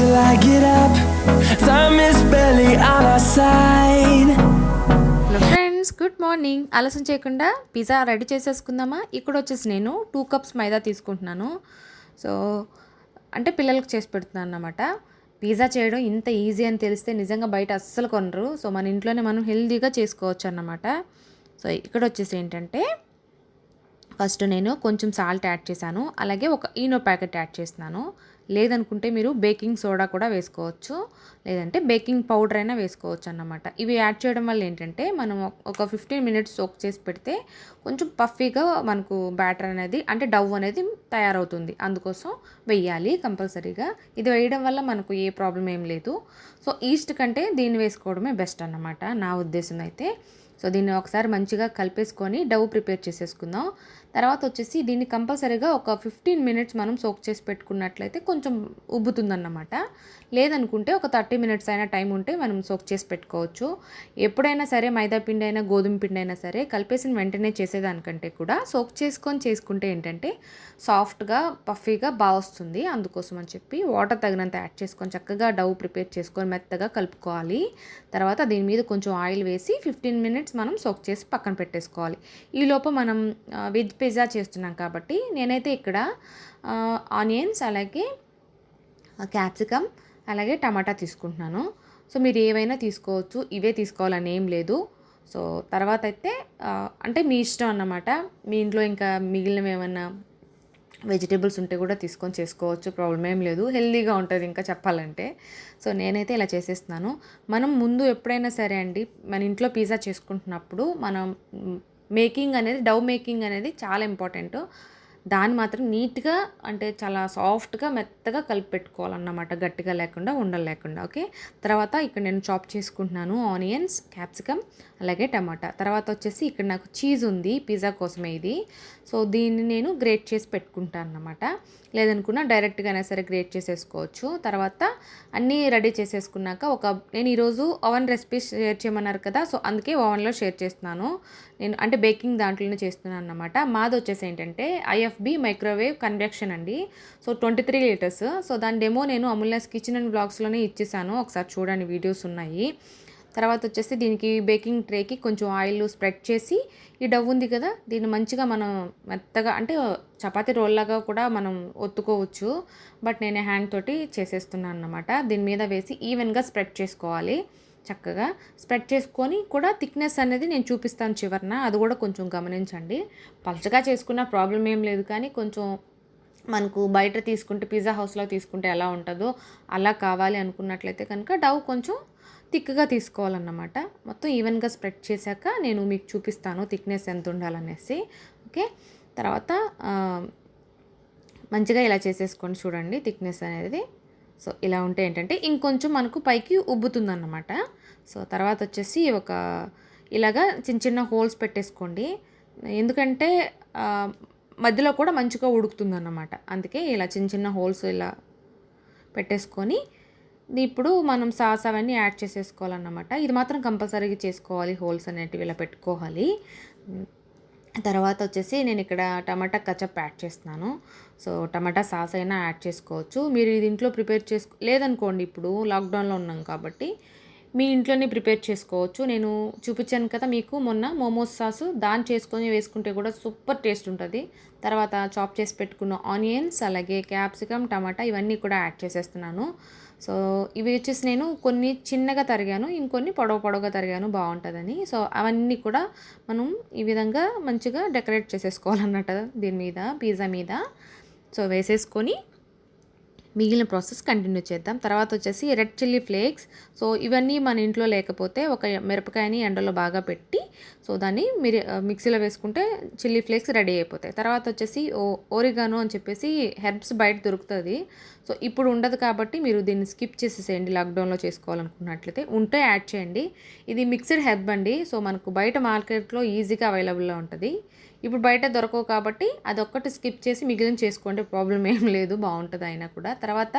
till I get up. Time is barely on our side. Hello friends, good morning. ఆలస్యం చేయకుండా pizza ready చేసేసుకుందామా. ఇక్కడ వచ్చేసి నేను 2 cups మైదా తీసుకుంటున్నాను. సో అంటే పిల్లలకు చేసి పెడుతున్నాను అన్నమాట. పిజ్జా చేయడం ఇంత ఈజీ అని తెలిస్తే నిజంగా బయట అస్సలు కొనరు. సో మన ఇంట్లోనే మనం హెల్తీగా చేసుకోవచ్చు అన్నమాట. సో ఇక్కడ వచ్చేసి ఏంటంటే ఫస్ట్ నేను కొంచెం సాల్ట్ యాడ్ చేశాను, అలాగే ఒక ఈనో ప్యాకెట్ యాడ్ చేస్తున్నాను. లేదనుకుంటే మీరు బేకింగ్ సోడా కూడా వేసుకోవచ్చు, లేదంటే బేకింగ్ పౌడర్ అయినా వేసుకోవచ్చు అన్నమాట. ఇవి యాడ్ చేయడం వల్ల ఏంటంటే మనం ఒక 15 మినిట్స్ సోక్ చేసి పెడితే కొంచెం పఫీగా మనకు బ్యాటర్ అనేది అంటే డవ్ అనేది తయారవుతుంది. అందుకోసం వెయ్యాలి కంపల్సరీగా. ఇది వేయడం వల్ల మనకు ఏ ప్రాబ్లం ఏం లేదు. సో ఈస్ట్ కంటే దీన్ని వేసుకోవడమే బెస్ట్ అన్నమాట నా ఉద్దేశం అయితే. సో దీన్ని ఒకసారి మంచిగా కలిపేసుకొని డవ్ ప్రిపేర్ చేసేసుకుందాం. తర్వాత వచ్చేసి దీన్ని కంపల్సరీగా ఒక 15 మినిట్స్ మనం సోక్ చేసి పెట్టుకున్నట్లయితే కొంచెం ఉబ్బుతుందన్నమాట. లేదనుకుంటే ఒక 30 మినిట్స్ అయినా టైం ఉంటే మనం సోక్ చేసి పెట్టుకోవచ్చు. ఎప్పుడైనా సరే మైదా పిండి అయినా గోధుమ పిండి అయినా సరే కలిపేసిన వెంటనే చేసేదానికంటే కూడా సోక్ చేసుకుంటే ఏంటంటే సాఫ్ట్గా పఫీగా బాగా వస్తుంది. అందుకోసం అని చెప్పి వాటర్ తగినంత యాడ్ చేసుకొని చక్కగా డవ్ ప్రిపేర్ చేసుకొని మెత్తగా కలుపుకోవాలి. తర్వాత దీని మీద కొంచెం ఆయిల్ వేసి 15 మినిట్స్ మనం సోక్ చేసి పక్కన పెట్టేసుకోవాలి. ఈలోపు మనం వెజ్ పిజ్జా చేస్తున్నాం కాబట్టి నేనైతే ఇక్కడ ఆనియన్స్, అలాగే క్యాప్సికమ్, అలాగే టమాటా తీసుకుంటున్నాను. సో మీరు ఏవైనా తీసుకోవచ్చు, ఇవే తీసుకోవాలని ఏం లేదు. సో తర్వాత అయితే అంటే మీ ఇష్టం అన్నమాట. మీ ఇంట్లో ఇంకా మిగిలినవి ఏమైనా వెజిటేబుల్స్ ఉంటే కూడా తీసుకొని చేసుకోవచ్చు, ప్రాబ్లం ఏం లేదు. హెల్తీగా ఉంటుంది ఇంకా చెప్పాలంటే. సో నేనైతే ఇలా చేసేస్తున్నాను. మనం ముందు ఎప్పుడైనా సరే అండి మన ఇంట్లో పిజ్జా చేసుకుంటున్నప్పుడు మనం డవ్ మేకింగ్ అనేది చాలా ఇంపార్టెంట్. దాన్ని మాత్రం నీట్గా అంటే చాలా సాఫ్ట్గా మెత్తగా కలిపి పెట్టుకోవాలన్నమాట, గట్టిగా లేకుండా ఉండలు లేకుండా. ఓకే, తర్వాత ఇక్కడ నేను చాప్ చేసుకుంటున్నాను ఆనియన్స్, క్యాప్సికమ్, అలాగే టమాటా. తర్వాత వచ్చేసి ఇక్కడ నాకు చీజ్ ఉంది నేను కోసమే ఇది. సో దీన్ని నేను గ్రేట్ చేసి పెట్టుకుంటాను అన్నమాట. లేదనుకున్నా డైరెక్ట్గానే సరే గ్రేట్ చేసేసుకోవచ్చు. తర్వాత అన్నీ రెడీ చేసేసుకున్నాక నేను ఈరోజు ఓవెన్ రెసిపీ షేర్ చేయమన్నారు కదా, సో అందుకే ఓవెన్లో షేర్ చేస్తున్నాను. నేను అంటే బేకింగ్ దాంట్లోనే చేస్తున్నాను అన్నమాట. మాది వచ్చేసి ఏంటంటే IFB మైక్రోవేవ్ కన్వెక్షన్ అండి. So 23 litres. సో దాని డెమో నేను అముల్యాస్ కిచెన్ అండ్ బ్లాగ్స్లోనే ఇచ్చేసాను, ఒకసారి చూడండి, వీడియోస్ ఉన్నాయి. తర్వాత వచ్చేసి దీనికి బేకింగ్ ట్రేకి కొంచెం ఆయిల్ స్ప్రెడ్ చేసి ఈ డవ్ ఉంది కదా దీన్ని మంచిగా మనం మెత్తగా అంటే చపాతీ రోల్లాగా కూడా మనం ఒత్తుకోవచ్చు. బట్ నేను హ్యాండ్ తోటి చేసేస్తున్నాను అన్నమాట. దీని మీద వేసి ఈవెన్గా స్ప్రెడ్ చేసుకోవాలి. చక్కగా స్ప్రెడ్ చేసుకొని కూడా థిక్నెస్ అనేది నేను చూపిస్తాను చివరన, అది కూడా కొంచెం గమనించండి. పలచగా చేసుకున్న ప్రాబ్లం ఏం లేదు, కానీ కొంచెం మనకు బయట తీసుకుంటే పిజ్జా హౌస్లో తీసుకుంటే ఎలా ఉంటుందో అలా కావాలి అనుకున్నట్లయితే కనుక డవ్ కొంచెం థిక్గా తీసుకోవాలన్నమాట. మొత్తం ఈవెన్గా స్ప్రెడ్ చేశాక నేను మీకు చూపిస్తాను థిక్నెస్ ఎంత ఉండాలనేసి. ఓకే, తర్వాత మంచిగా ఇలా చేసేసుకోండి, చూడండి థిక్నెస్ అనేది. సో ఇలా ఉంటే ఏంటంటే ఇంకొంచెం మనకు పైకి ఉబ్బుతుందన్నమాట. సో తర్వాత వచ్చేసి ఇలాగా చిన్న చిన్న హోల్స్ పెట్టేసుకోండి, ఎందుకంటే మధ్యలో కూడా మంచిగా ఉడుకుతుందన్నమాట. అందుకే ఇలా చిన్న చిన్న హోల్స్ ఇలా పెట్టేసుకొని ఇప్పుడు మనం సాస్ అవన్నీ యాడ్ చేసేసుకోవాలన్నమాట. ఇది మాత్రం కంపల్సరీగా చేసుకోవాలి, హోల్స్ అనేటివి ఇలా పెట్టుకోవాలి. తర్వాత వచ్చేసి నేను ఇక్కడ టమాటా కచప్ యాడ్ చేస్తున్నాను. సో టమాటా సాస్ అయినా యాడ్ చేసుకోవచ్చు. మీరు ఇది ఇంట్లో ప్రిపేర్ లేదనుకోండి, ఇప్పుడు లాక్డౌన్లో ఉన్నాం కాబట్టి మీ ఇంట్లోనే ప్రిపేర్ చేసుకోవచ్చు. నేను చూపించాను కదా మీకు మొన్న మోమోస్ సాసు, దాన్ని చేసుకొని వేసుకుంటే కూడా సూపర్ టేస్ట్ ఉంటుంది. తర్వాత చాప్ చేసి పెట్టుకున్న ఆనియన్స్, అలాగే క్యాప్సికమ్, టమాటా ఇవన్నీ కూడా యాడ్ చేసేస్తున్నాను. సో ఇవి వచ్చేసి నేను కొన్ని చిన్నగా తరిగాను, ఇంకొన్ని పొడవుగా తరిగాను బాగుంటుందని. సో అవన్నీ కూడా మనం ఈ విధంగా మంచిగా డెకరేట్ చేసేసుకోవాలన్నట్టు దీని మీద, పిజ్జా మీద. సో వేసేసుకొని మిగిలిన ప్రాసెస్ కంటిన్యూ చేద్దాం. తర్వాత వచ్చేసి రెడ్ చిల్లీ ఫ్లేక్స్. సో ఇవన్నీ మన ఇంట్లో లేకపోతే ఒక మిరపకాయని ఎండలో బాగా పెట్టి సో దాన్ని మీరు మిక్సీలో వేసుకుంటే చిల్లీ ఫ్లేక్స్ రెడీ అయిపోతాయి. తర్వాత వచ్చేసి ఓరిగానో అని చెప్పేసి హెర్బ్స్ బయట దొరుకుతుంది. సో ఇప్పుడు ఉండదు కాబట్టి మీరు దీన్ని స్కిప్ చేసేసేయండి, లాక్డౌన్లో చేసుకోవాలనుకున్నట్లయితే. ఉంటే యాడ్ చేయండి. ఇది మిక్స్డ్ హెర్బ్ అండి. సో మనకు బయట మార్కెట్లో ఈజీగా అవైలబుల్లో ఉంటుంది. ఇప్పుడు బయట దొరకవు కాబట్టి అదొక్కటి స్కిప్ చేసి మిగిలిన చేసుకోండి, ప్రాబ్లం ఏం లేదు, బాగుంటుంది అయినా కూడా. తర్వాత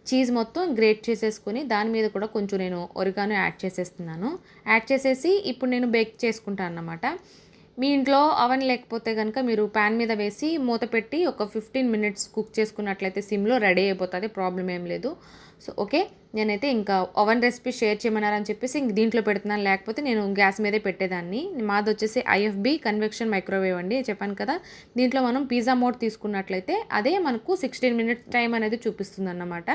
చీజ్ మొత్తం గ్రేట్ చేసేసుకొని దాని మీద కూడా కొంచెం నేను ఒరిగానో యాడ్ చేసేస్తున్నాను. యాడ్ చేసేసి ఇప్పుడు నేను బేక్ చేసుకుంటాను అన్నమాట. మీ ఇంట్లో అవెన్ లేకపోతే కనుక మీరు ప్యాన్ మీద వేసి మూత పెట్టి ఒక 15 మినిట్స్ కుక్ చేసుకున్నట్లయితే సిమ్లో రెడీ అయిపోతుంది, ప్రాబ్లం ఏం లేదు. సో ఓకే, నేనైతే ఇంకా ఓవెన్ రెసిపీ షేర్ చేయమన్నారని చెప్పేసి ఇంక దీంట్లో పెడుతున్నాను, లేకపోతే నేను గ్యాస్ మీదే పెట్టేదాన్ని. మాది వచ్చేసి IFB కన్వెక్షన్ మైక్రోవేవ్ అండి, చెప్పాను కదా. దీంట్లో మనం పిజ్జా మోడ్ తీసుకున్నట్లయితే అదే మనకు 16 మినిట్స్ టైం అనేది చూపిస్తుంది అన్నమాట.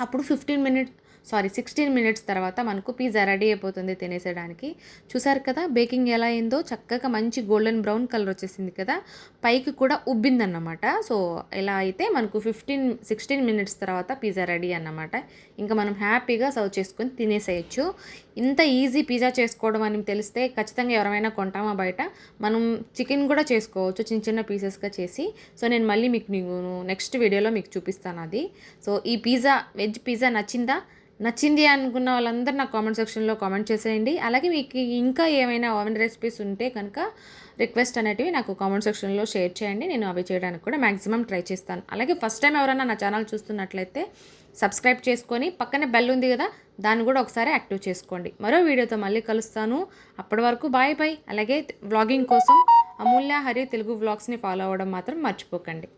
అప్పుడు 16 మినిట్స్ తర్వాత మనకు పిజ్జా రెడీ అయిపోతుంది తినేసేయడానికి. చూసారు కదా బేకింగ్ ఎలా అయిందో, చక్కగా మంచి గోల్డెన్ బ్రౌన్ కలర్ వచ్చేసింది కదా, పైకి కూడా ఉబ్బిందన్నమాట. సో ఇలా అయితే మనకు 16 మినిట్స్ తర్వాత పిజ్జా రెడీ అన్నమాట. ఇంకా మనం హ్యాపీగా సర్వ్ చేసుకొని తినేసేయచ్చు. ఇంత ఈజీ పిజ్జా చేసుకోవడం అని తెలిస్తే ఖచ్చితంగా ఎవరైనా కొంటామా బయట. మనం చికెన్ కూడా చేసుకోవచ్చు చిన్న చిన్న పీసెస్గా చేసి. సో నేను మళ్ళీ మీకు నెక్స్ట్ వీడియోలో మీకు చూపిస్తాను అది. సో ఈ పిజ్జా, వెజ్ పిజ్జా నచ్చింది అనుకున్న వాళ్ళందరూ నాకు కామెంట్ సెక్షన్లో కామెంట్ చేసేయండి. అలాగే మీకు ఇంకా ఏమైనా ఓవెన్ రెసిపీస్ ఉంటే కనుక రిక్వెస్ట్ అనేటివి నాకు కామెంట్ సెక్షన్లో షేర్ చేయండి, నేను అవి చేయడానికి కూడా మ్యాక్సిమం ట్రై చేస్తాను. అలాగే ఫస్ట్ టైం ఎవరైనా నా ఛానల్ చూస్తున్నట్లయితే సబ్స్క్రైబ్ చేసుకొని పక్కనే బెల్ ఉంది కదా, దాన్ని కూడా ఒకసారి యాక్టివ్ చేసుకోండి. మరో వీడియోతో మళ్ళీ కలుస్తాను, అప్పటి వరకు బాయ్ బాయ్. అలాగే వ్లాగింగ్ కోసం అమూల్య హరి తెలుగు వ్లాగ్స్ని ఫాలో అవ్వడం మాత్రం మర్చిపోకండి.